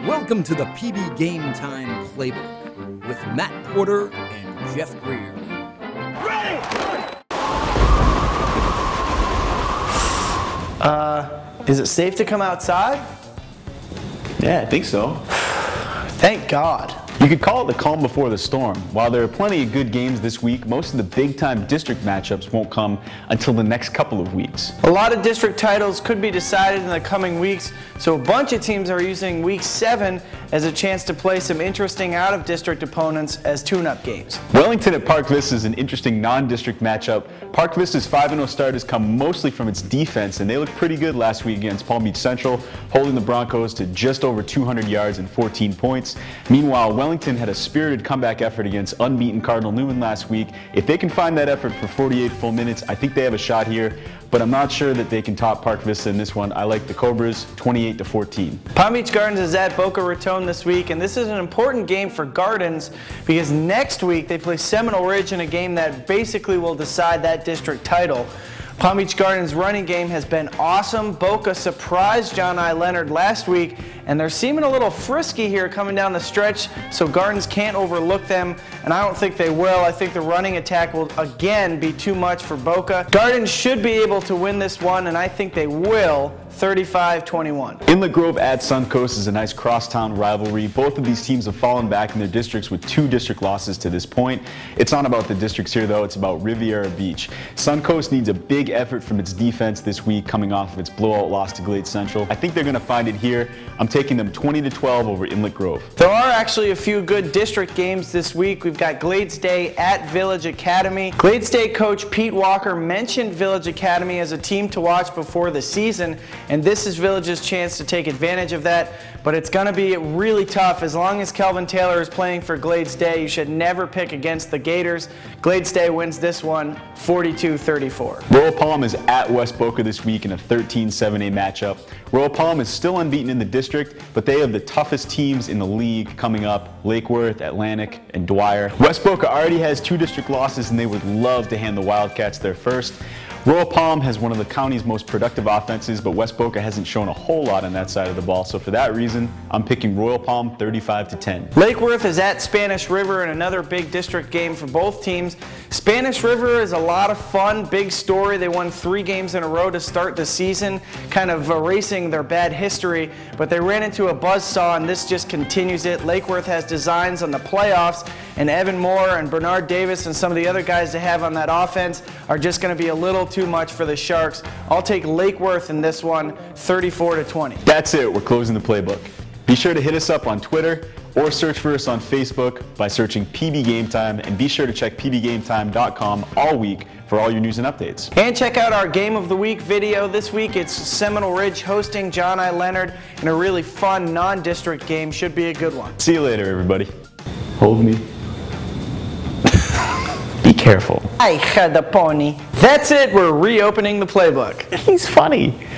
Welcome to the PB Game Time Playbook with Matt Porter and Jeff Greer. Is it safe to come outside? Yeah, I think so. Thank God. You could call it the calm before the storm. While there are plenty of good games this week, most of the big-time district matchups won't come until the next couple of weeks. A lot of district titles could be decided in the coming weeks, so a bunch of teams are using Week 7 as a chance to play some interesting out-of-district opponents as tune-up games. Wellington at Park Vista is an interesting non-district matchup. Park Vista's 5-0 start has come mostly from its defense, and they looked pretty good last week against Palm Beach Central, holding the Broncos to just over 200 yards and 14 points. Meanwhile, Wellington had a spirited comeback effort against unbeaten Cardinal Newman last week. If they can find that effort for 48 full minutes, I think they have a shot here, but I'm not sure that they can top Park Vista in this one. I like the Cobras 28-14. Palm Beach Gardens is at Boca Raton this week, and this is an important game for Gardens because next week they play Seminole Ridge in a game that basically will decide that district title. Palm Beach Gardens' running game has been awesome. Boca surprised John I. Leonard last week, and they're seeming a little frisky here coming down the stretch, so Gardens can't overlook them, and I don't think they will. I think the running attack will again be too much for Boca. Gardens should be able to win this one, and I think they will. 35-21. Inlet Grove at Suncoast is a nice crosstown rivalry. Both of these teams have fallen back in their districts with 2 district losses to this point. It's not about the districts here though, it's about Riviera Beach. Suncoast needs a big effort from its defense this week coming off of its blowout loss to Glade Central. I think they're going to find it here. I'm taking them 20-12 over Inlet Grove. There are actually a few good district games this week. We've got Glades Day at Village Academy. Glades Day coach Pete Walker mentioned Village Academy as a team to watch before the season, and this is Village's chance to take advantage of that, but it's going to be really tough. As long as Kelvin Taylor is playing for Glades Day, you should never pick against the Gators. Glades Day wins this one 42-34. Royal Palm is at West Boca this week in a 13-7A matchup. Royal Palm is still unbeaten in the district, but they have the toughest teams in the league coming up: Lake Worth, Atlantic, and Dwyer. West Boca already has 2 district losses, and they would love to hand the Wildcats their first. Royal Palm has one of the county's most productive offenses, but West Boca hasn't shown a whole lot on that side of the ball, so for that reason, I'm picking Royal Palm 35-10. Lake Worth is at Spanish River in another big district game for both teams. Spanish River is a lot of fun, big story. They won 3 games in a row to start the season, kind of erasing their bad history, but they ran into a buzzsaw, and this just continues it. Lake Worth has designs on the playoffs, and Evan Moore and Bernard Davis and some of the other guys they have on that offense are just going to be a little too much for the Sharks. I'll take Lake Worth in this one, 34-20. That's it. We're closing the playbook. Be sure to hit us up on Twitter or search for us on Facebook by searching PB Game Time, and be sure to check pbgametime.com all week for all your news and updates. And check out our Game of the Week video. This week it's Seminole Ridge hosting John I. Leonard in a really fun non-district game. Should be a good one. See you later, everybody. Hold me. Be careful. I had a pony. That's it. We're reopening the playbook. He's funny.